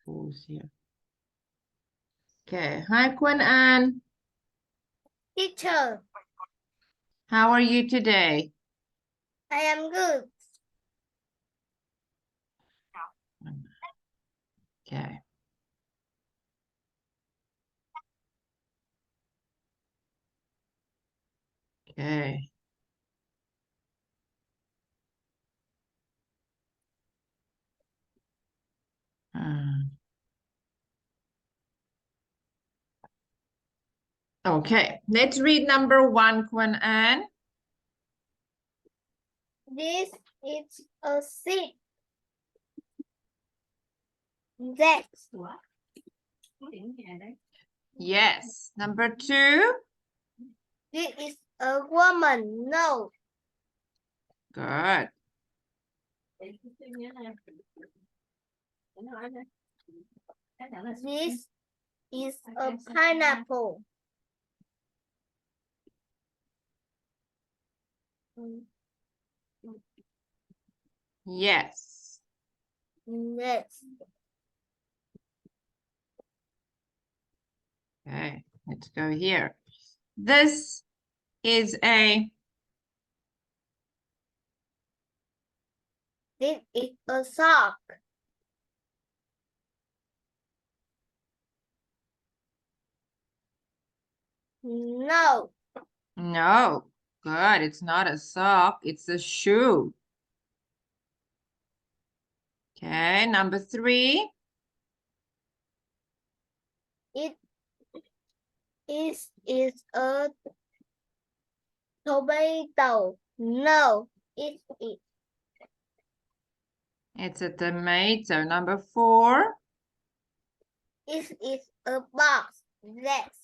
pause here. Okay. Hi, Quynh. Teacher, How are you today? I am good. Okay. Okay. Okay, let's read number 1, Quynh. This is a seat. That's Yes. Number 2. this is a woman. No. Good. This is a pineapple. Yes. Next. Okay, let's go here. This is a This is a sock. No. no. Good. It's not a sock. It's a shoe. Okay, number 3. It is a tomato. No. It is. It's a tomato. Number 4. It is a box. That's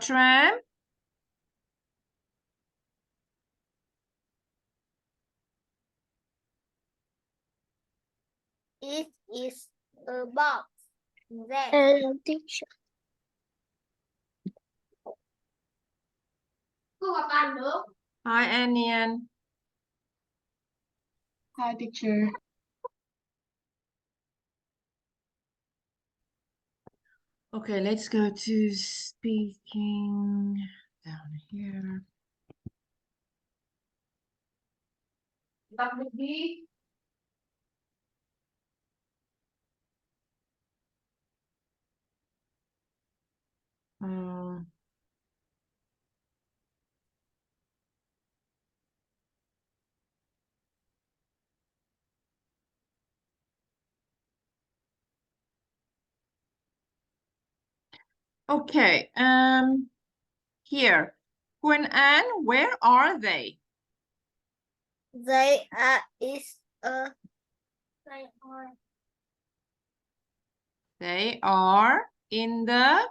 Tram. it is a box. That's teacher. Cô gặp bạn nữa. Hi, Anian. Hi, teacher. Okay, let's go to speaking down here. Đọc được đi. Okay, here. Quynh, where are they? They are is a They are in the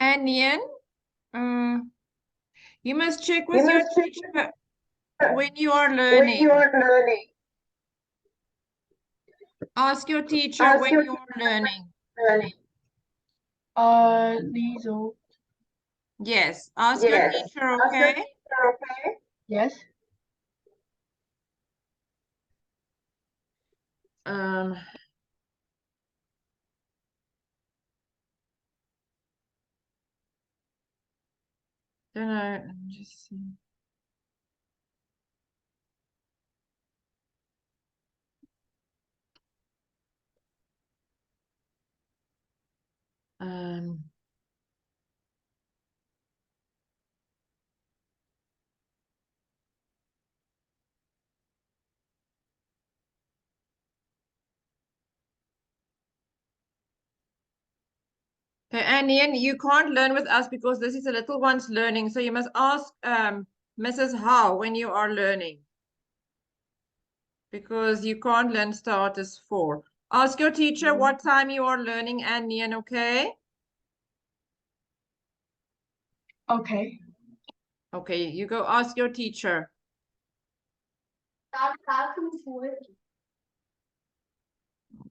Anian. You must check with your teacher when you are learning. Ask your teacher when you are learning. Lizzo. Yes, ask your teacher, okay? Yes. Um, don't know, just see. Um, Okay, Annie, you can't learn with us because this is a little one's learning. So you must ask Mrs. Howe when you are learning. Because you can't learn starters 4. Ask your teacher what time you are learning, Annie, okay? Okay. Okay, you go ask your teacher.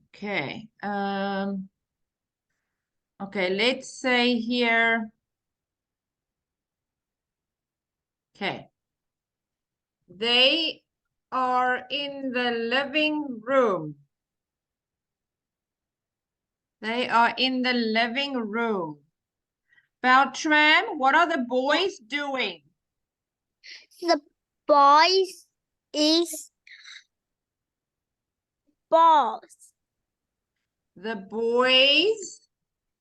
Okay. Okay, let's say here. Okay. They are in the living room. They are in the living room. Beltram, what are the boys doing? The boys is balls. The boys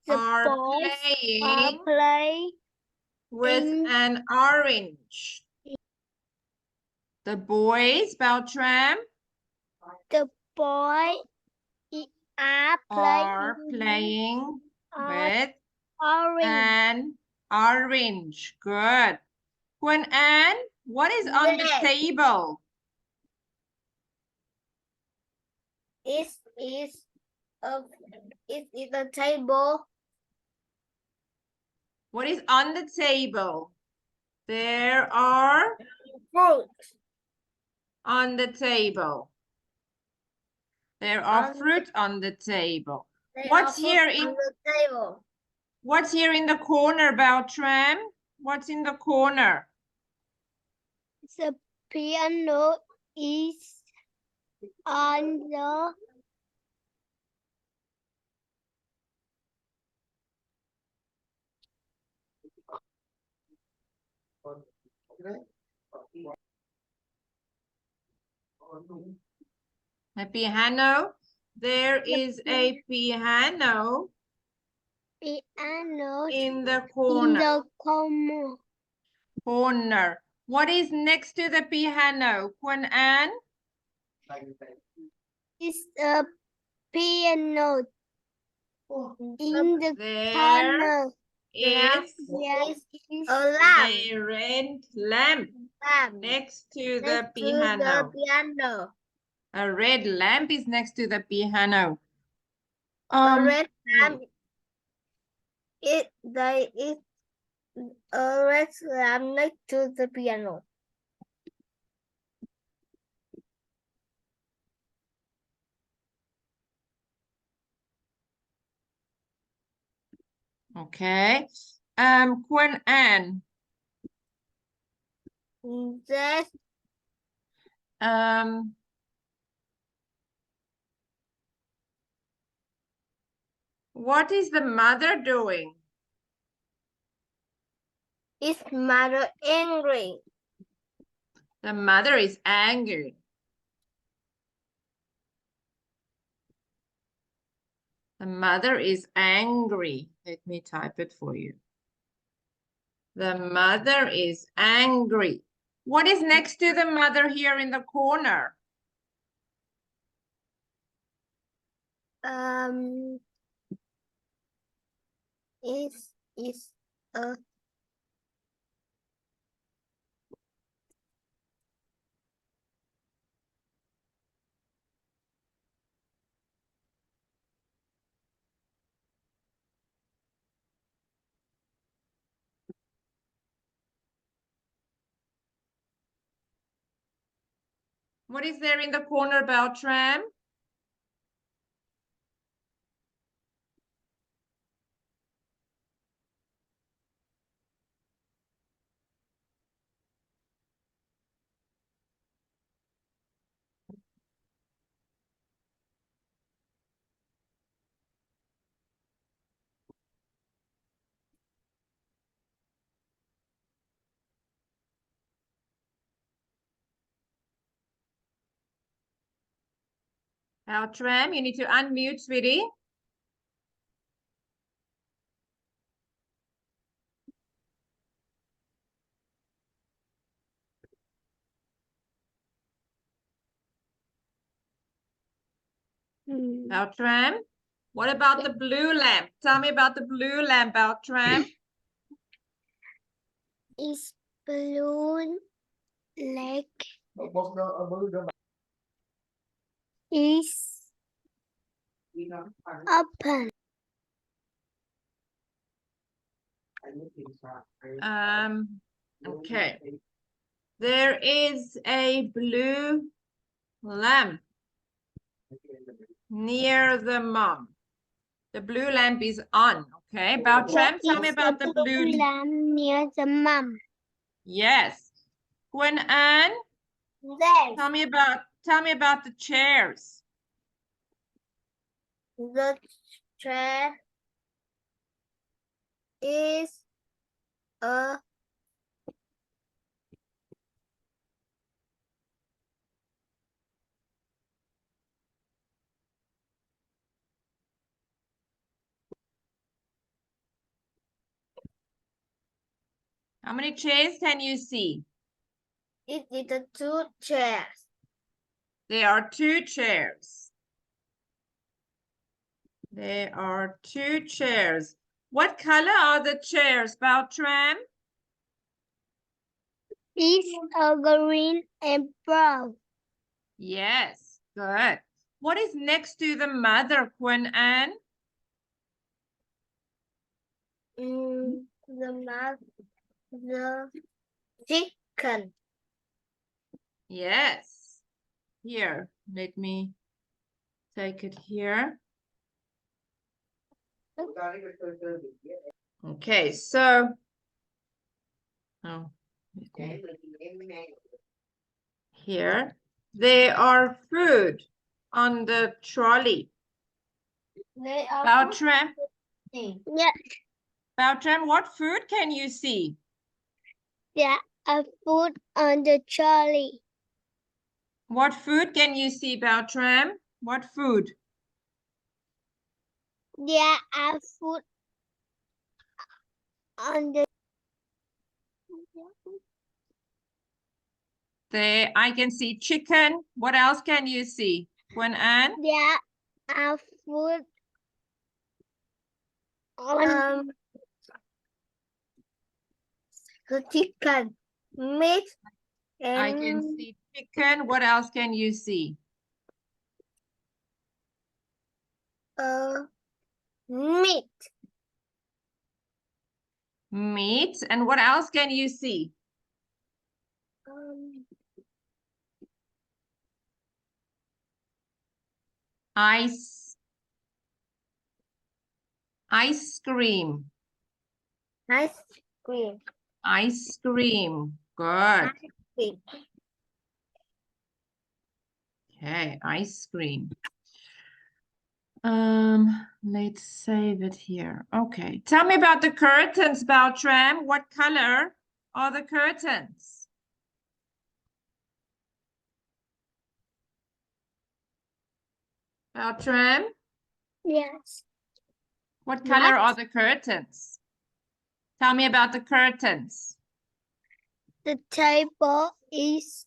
The are boys playing play with an orange. The boys, Beltram, the boy are playing with orange. an orange. Good. Quynh Ann, what is on the Red. table? It is a table. What is on the table? There are Fruit. on the table. There are fruit on the table. What's here in the table? What's here in the corner, Beltram? What's in the corner? The piano is on the A piano. There is a piano piano in the in corner. the corner. Corner. What is next to the piano, Quynh Ann? It's a piano in the There corner. is Yes, a lamp. a red lamp next to the Next to the piano. piano. A red lamp is next to the piano. A red lamp. There is a red lamp next to the piano. Okay. Quynh Ann. That What is the mother doing? is mother angry. The mother is angry. The mother is angry. Let me type it for you. The mother is angry. What is next to the mother here in the corner? Is a What is there in the corner, Beltram? Beltram, you need to unmute, sweetie. Beltram, What about the blue lamp? Tell me about the blue lamp, Tram. Is balloon leg is open. Okay. There is a blue lamp near the mom. The blue lamp is on. Okay. Tram, tell me about the blue lamp near the mom. Yes. Quynh Ann, Yes. tell me about the chairs. The chair is a How many chairs can you see? it is the two chairs. There are 2 chairs. There are 2 chairs. What color are the chairs, Tram? Is a green and brown. Yes, good. What is next to the mother, Quynh Ann? The chicken. Yes. Here, let me take it here. Okay, so here there are food on the trolley. They are Tram, yes. Tram, what food can you see? There are food on the trolley. What food can you see, Tram? What food? There are food on the There, I can see chicken. What else can you see, Quynh Ann? there are food on the chicken, meat, and I can see chicken. What else can you see? meat. Meat. And what else can you see? Ice cream. Ice cream. Ice cream. Good. Cream. Okay, ice cream. Let's save it here. Okay. Tell me about the curtains, Tram. What color are the curtains? Tram? Yes. What color are the curtains? Tell me about the curtains. The table is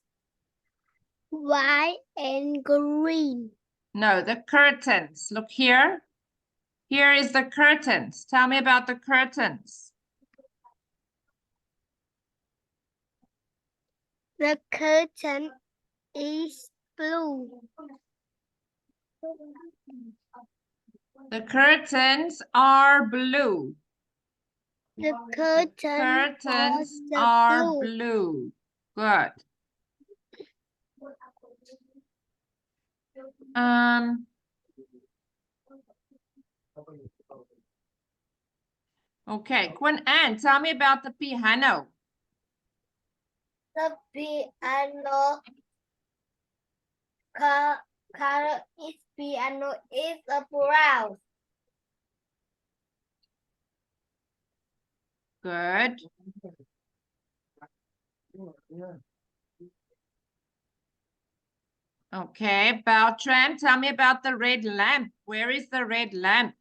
white and green. No, the curtains. Look here. Here is the curtains. Tell me about the curtains. The curtain is blue. The curtains are blue. The curtains are blue. Good. Okay, Quynh Ann, tell me about the piano. The piano color is piano is a brown. Good. Okay, Tram, tell me about the red lamp. Where is the red lamp?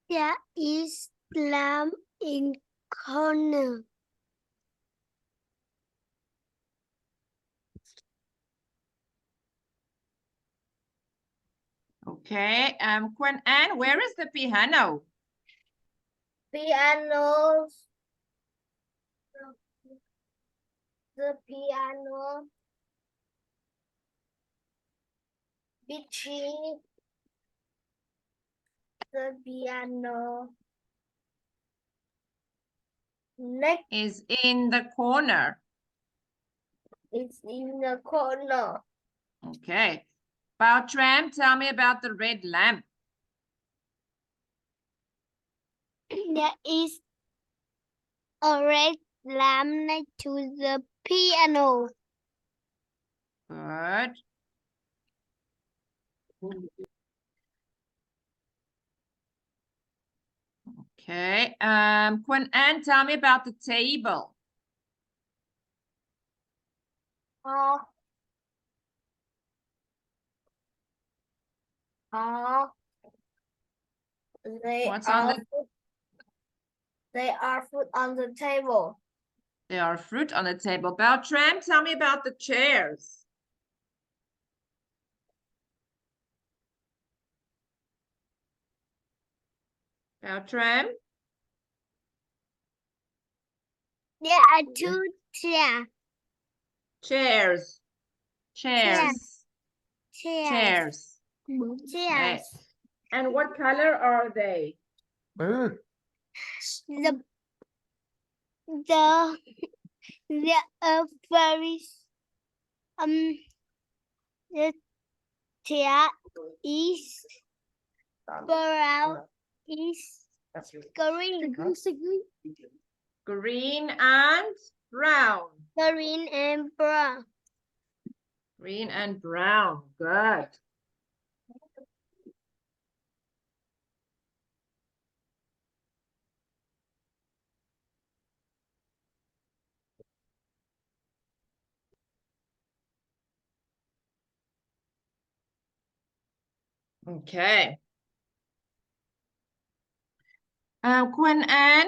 There is lamp in corner. Okay, Quynh Ann, where is the piano? Pianos. The piano. Between the piano. Next Is in the corner. is in the corner. Okay. Bao Tram, tell me about the red lamp. There is a red lamp next to the piano. Good. Okay. Quynh Ann, tell me about the table. Uh, What's on the? They are food on the table. There are fruit on the table. Bao Tram, tell me about the chairs. Bao Tram? There are two chairs. Chairs. Chairs. Chairs. Okay. And what color are they? The very the chair is brown is green. Green and brown. Green and brown. Green and brown. Good. Okay. Quynh Ann,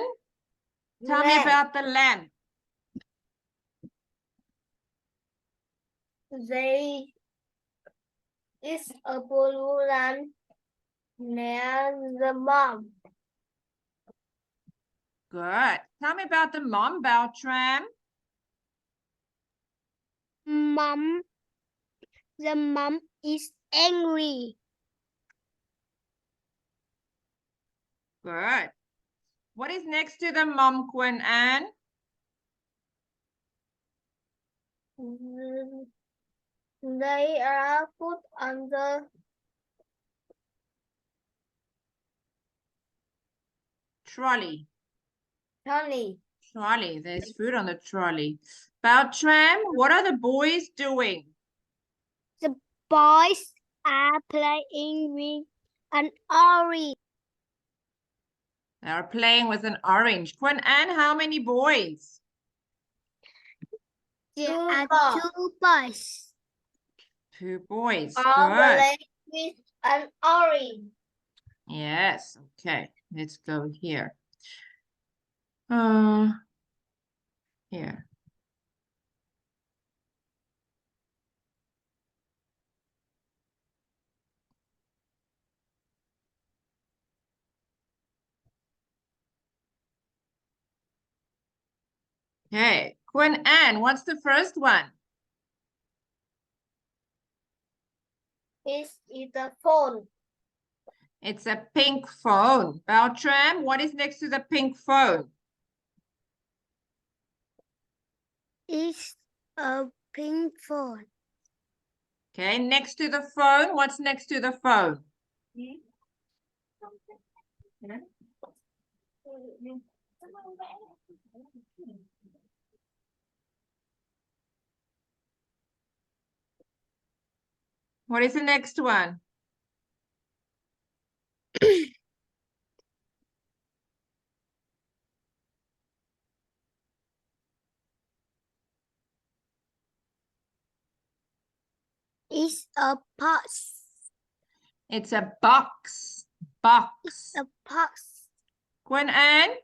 tell me about the lamp. There is a blue lamp near the mom. Good. Tell me about the mom, Bao Tram. The mom is angry. Good. What is next to the mom, Quynh Ann? They are put on the Trolley. trolley. Trolley. There's food on the trolley. Bao Tram, what are the boys doing? The boys are playing with an orange. They are playing with an orange. Quynh Ann, how many boys? There are two boys. Two boys. All Good. playing with an orange. Yes. Okay. Let's go here. Here. Okay. Quynh Ann, what's the first one? Is the phone. It's a pink phone. Bao Tram, what is next to the pink phone? Is a pink phone. Okay, next to the phone, what's next to the phone? What is the next one? Is a box. It's a box. Box. A box. Quynh Ann,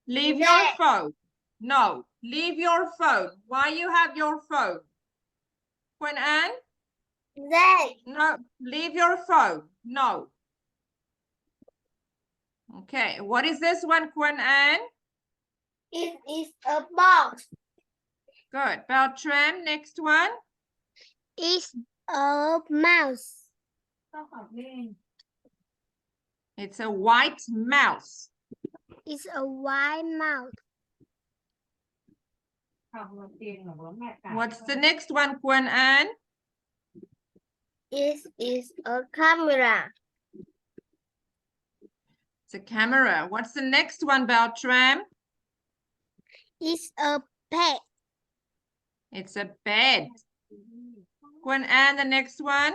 leave your Yes. phone. No, leave your phone. Why you have your phone? Quynh Ann? They. No, leave your phone. No. Okay, what is this one, Quynh Anh? It is a box. Good. Beltram, next one. It's a mouse. It's a white mouse. It's a white mouse. What's the next one, Quynh Anh? It is a camera. It's a camera. What's the next one, Beltram? It's a pet. It's a bed. Quynh Anh, the next one?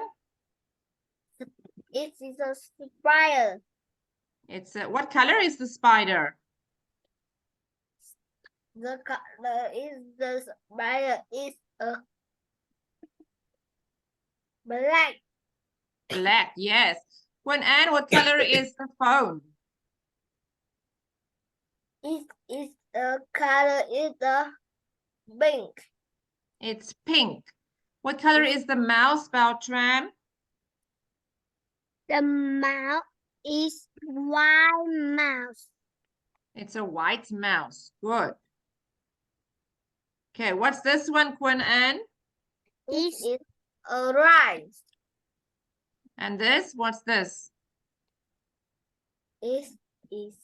It is a spider. It's a, what color is the spider? The color is the spider is a black. Black, yes. Quynh Anh, what color is the phone? It is a color is the pink. It's pink. What color is the mouse, Beltram? The mouse is white mouse. It's a white mouse. Good. Okay, what's this one, Quynh Anh? It is a rice. And this, what's this? It is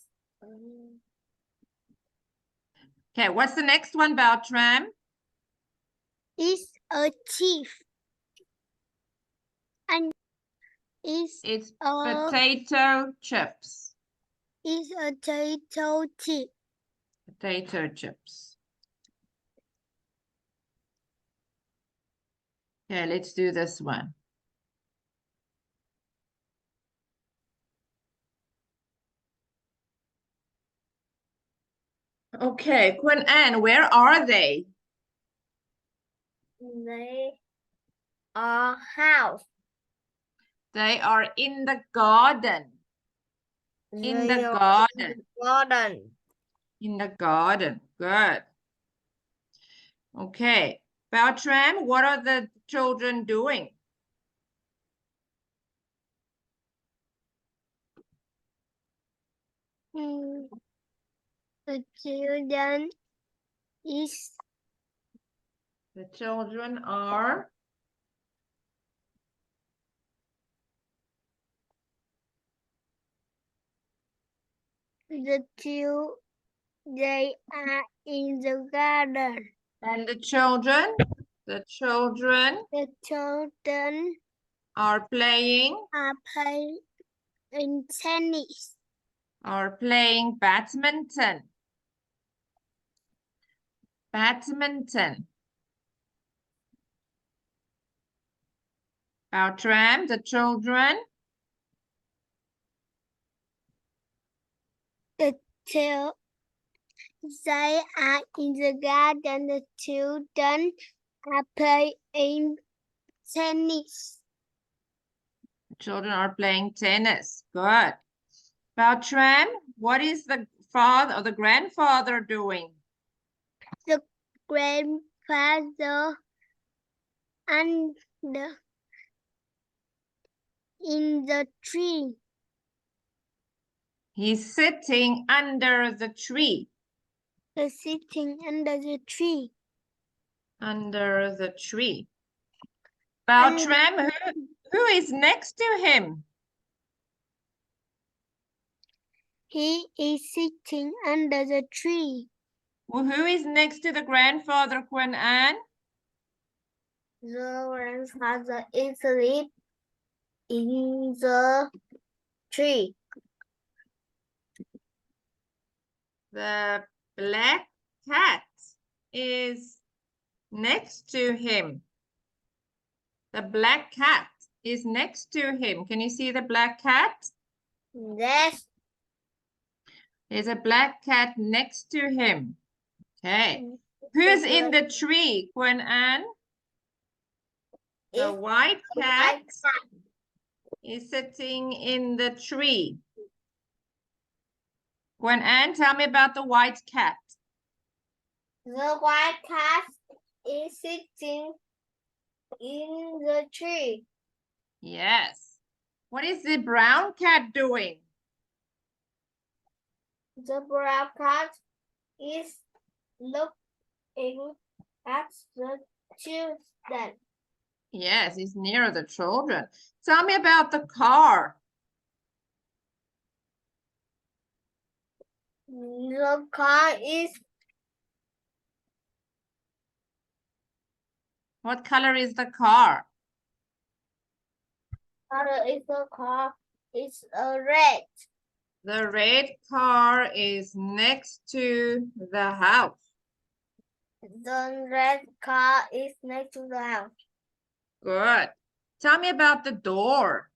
Okay, what's the next one, Beltram? it's a chief. And it's It's a potato chips. it's a potato chip. Potato chips. Okay, let's do this one. Okay, Quynh Anh, where are they? They are house. They are in the garden. In They the are garden. in the garden. In the garden. Good. Okay. Beltram, what are the children doing? The children is The children are the two. They are in the garden. and the children The children are playing tennis. Badminton. Badminton. Beltram, the children They are in the garden. The children are playing tennis. are playing tennis. Good. Beltram, what is the father or the grandfather doing? The grandfather and in the tree. He's sitting under the tree. They're sitting under the tree. Under the tree. Beltram, who is next to him? He is sitting under the tree. Well, who is next to the grandfather, Quynh Anh? The grandfather is asleep in the tree. The black cat is next to him. The black cat is next to him. Can you see the black cat? Yes. There's a black cat next to him. Okay. Who's in the tree, Quynh Anh? The white cat is sitting in the tree. Quynh Anh, tell me about the white cat. The white cat is sitting in the tree. Yes. What is the brown cat doing? The brown cat is looking at the children. Yes, it's near the children. Tell me about the car. The car is What color is the car? the car is a red. The red car is next to the house. The red car is next to the house. Good. Tell me about the door.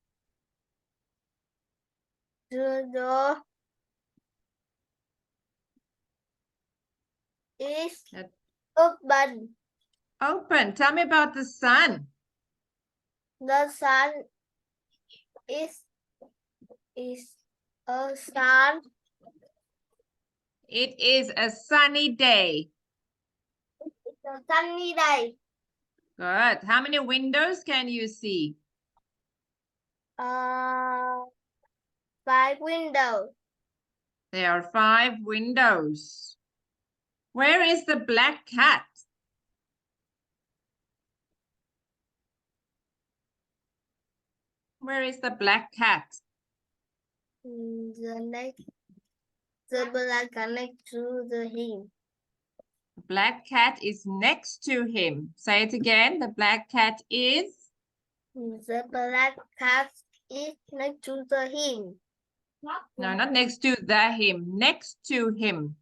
The door is That- open. Open. Tell me about the sun. The sun is a sun. It is a sunny day. It's a sunny day. Good. How many windows can you see? 5 windows. There are 5 windows. Where is the black cat? Where is the black cat? The black cat next to the him. The black cat is next to him. Say it again. The black cat is? The black cat is next to the him. No, not next to the him. Next to him.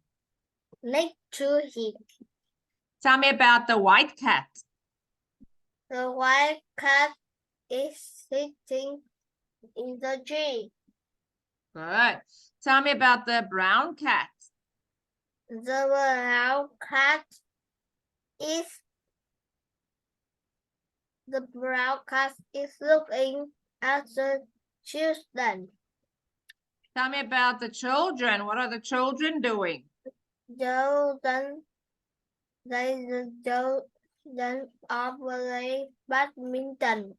Next to him. Tell me about the white cat. The white cat is sitting in the tree. Good. Tell me about the brown cat. The brown cat is looking at the children. Tell me about the children. What are the children doing? Children are playing badminton.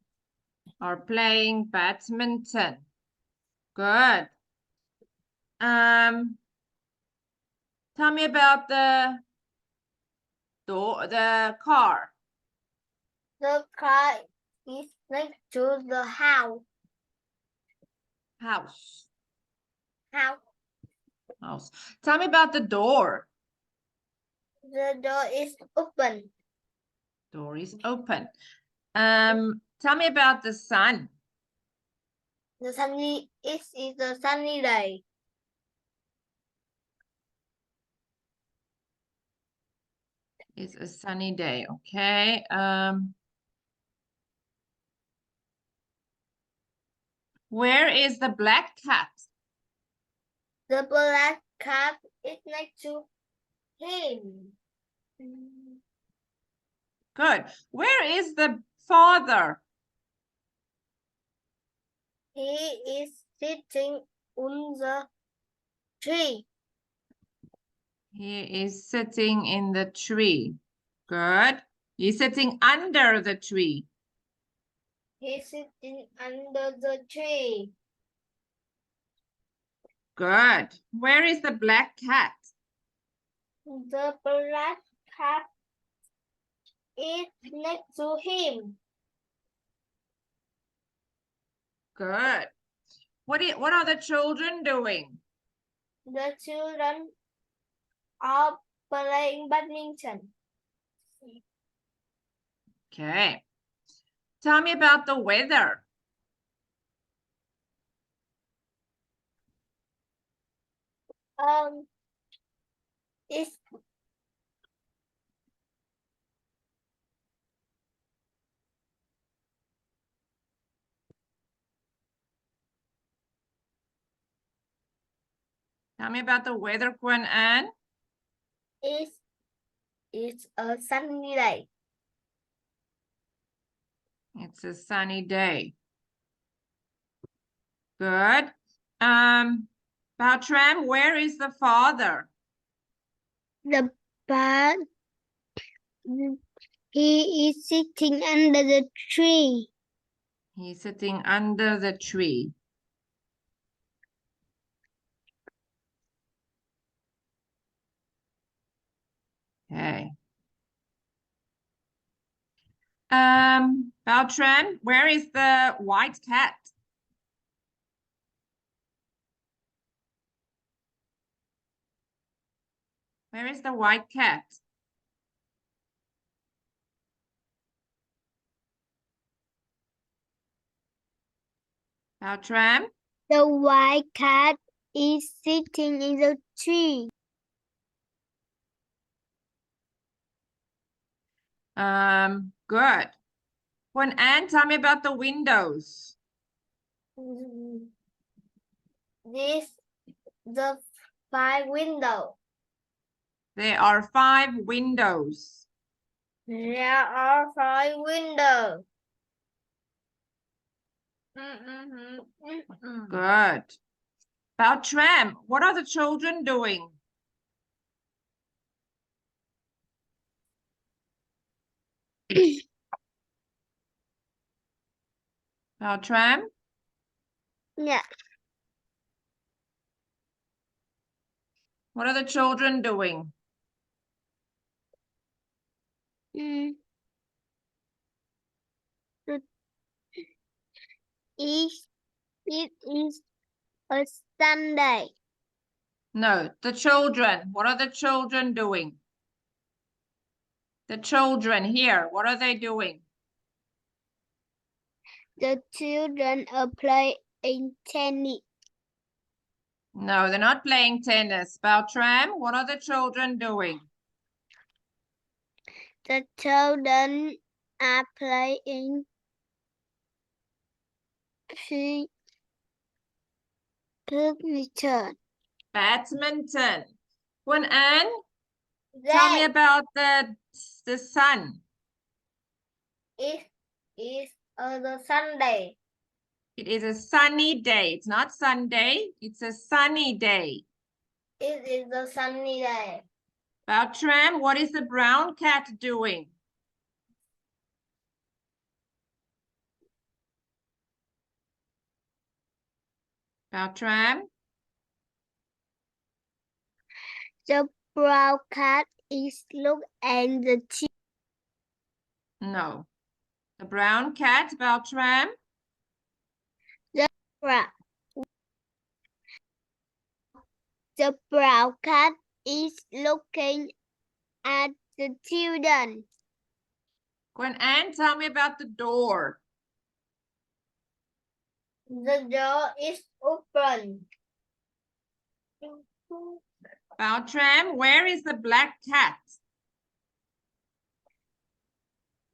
Are playing badminton. Good. Tell me about the car. The car is next to the house. House. House. House. Tell me about the door. The door is open. Door is open. Tell me about the sun. Is a sunny day. It's a sunny day. Okay. Where is the black cat? The black cat is next to him. Good. Where is the father? He is sitting on the tree. He is sitting in the tree. Good. He's sitting under the tree. He's sitting under the tree. Good. Where is the black cat? The black cat is next to him. Good. What are the children doing? The children are playing badminton. Okay. Tell me about the weather. It's Tell me about the weather, Quynh Ann. it's a sunny day. It's a sunny day. Good. About Tram, where is the father? The bird, he is sitting under the tree. He's sitting under the tree. Okay. Beltran, where is the white cat? Where is the white cat? Beltran? The white cat is sitting in the tree. Good. Quynh Ann, tell me about the windows. This the 5 window. There are 5 windows. There are 5 windows. Good. Beltran, what are the children doing? Beltran? Yeah. What are the children doing? It is a Sunday. No, the children. What are the children doing? The children here, what are they doing? The children are playing tennis. No, they're not playing tennis. Beltran, what are the children doing? The children are playing badminton. Badminton. Quynh Ann, tell me about the sun. It is the Sunday. It is a sunny day. It's not Sunday. It's a sunny day. It is the sunny day. Beltran, what is the brown cat doing? Beltran? The brown cat is look at the TV. No. The brown cat, Beltran? The brown cat is looking at the children. Quynh Ann, tell me about the door. The door is open. Beltran, where is the black cat?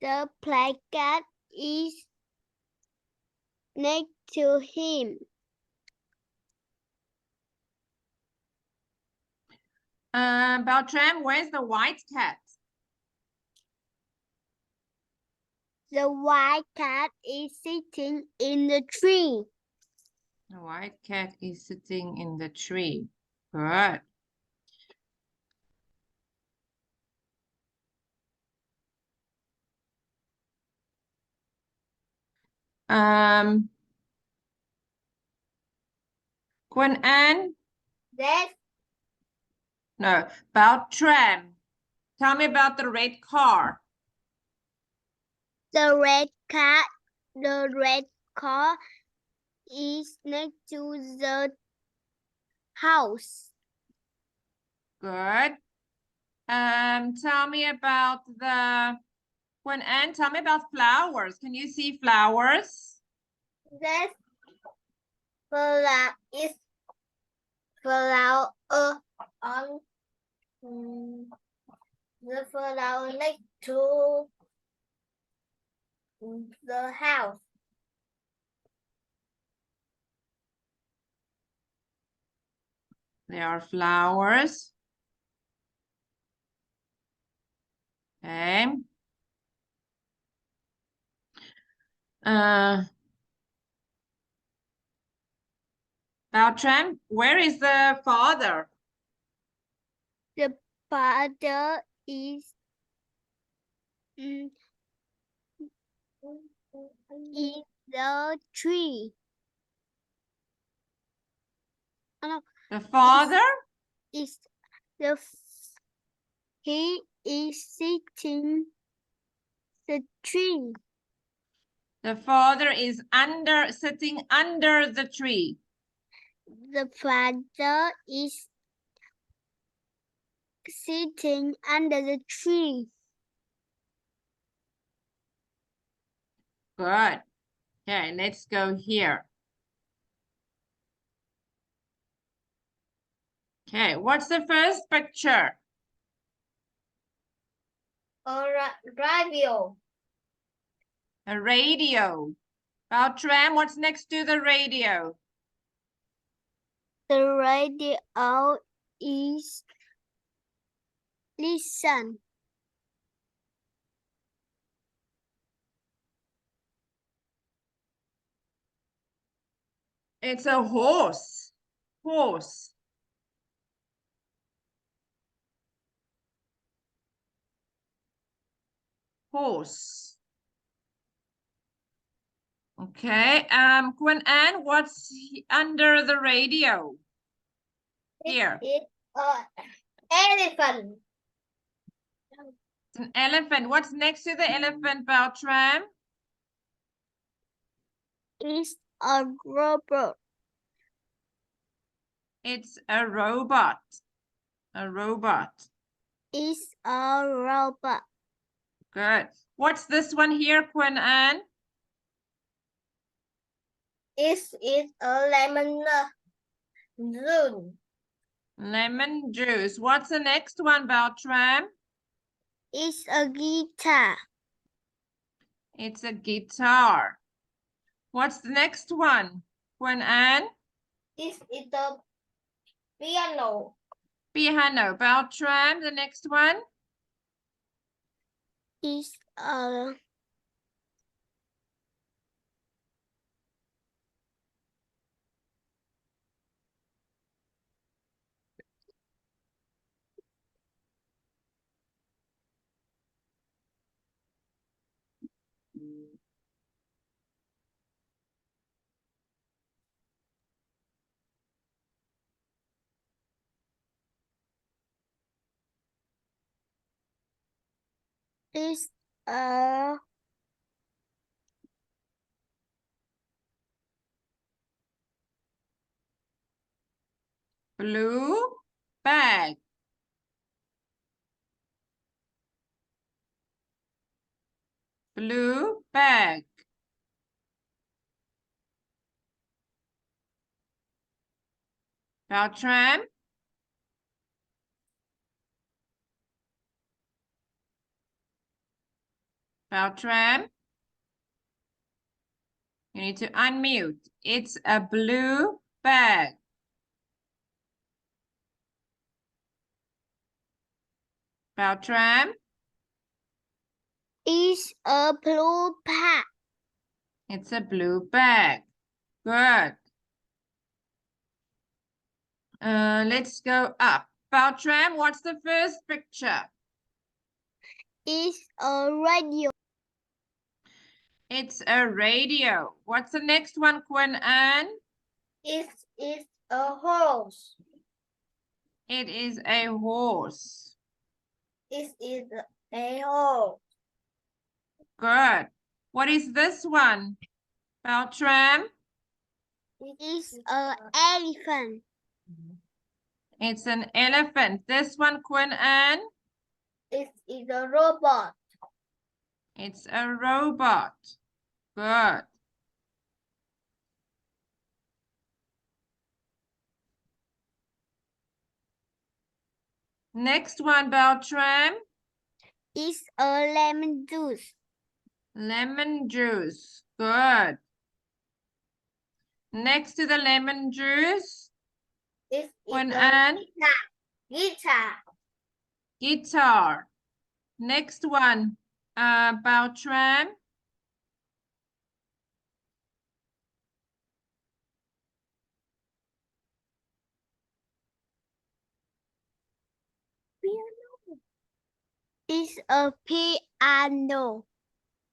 The black cat is next to him. Beltran, where's the white cat? The white cat is sitting in the tree. The white cat is sitting in the tree. Good. Quynh Ann? Yes. No. Beltran, tell me about the red car. The red car is next to the house. Good. Tell me about Quynh Ann, tell me about flowers. Can you see flowers? That flower is flower on the flower next to the house. There are flowers. Okay. Beltran, where is the father? The father is the tree. Oh, no, The father is the he is sitting the tree. The father is sitting under the tree. The father is sitting under the tree. Good. Okay, let's go here. Okay, what's the first picture? Radio. A radio. Tram, what's next to the radio? The radio is listen. It's a horse. Horse. Horse. Okay, Quynh Ann, what's under the radio? Here. It's elephant. It's an elephant. What's next to the elephant, Tram? It's a robot. It's a robot. A robot. It's a robot. Good. What's this one here, Quynh Ann? It's a lemon juice. Lemon juice. What's the next one, Tram? It's a guitar. It's a guitar. What's the next one, Quynh Ann? It's a piano. Piano. Tram, the next one? It's a It's a Blue bag. Blue bag. Tram? Tram? You need to unmute. It's a blue bag. Tram? It's a blue bag. It's a blue bag. Good. Let's go up. Tram, what's the first picture? It's a radio. It's a radio. What's the next one, Quynh Ann? It's a horse. It is a horse. It is a horse. Good. What is this one? Tram? It's an elephant. It's an elephant. This one, Quynh Ann? It is a robot. It's a robot. Good. Next one, Tram? It's a lemon juice. Lemon juice. Good. Next to the lemon juice, It's Quynh Ann? guitar. Guitar. Next one, Tram? It's a piano.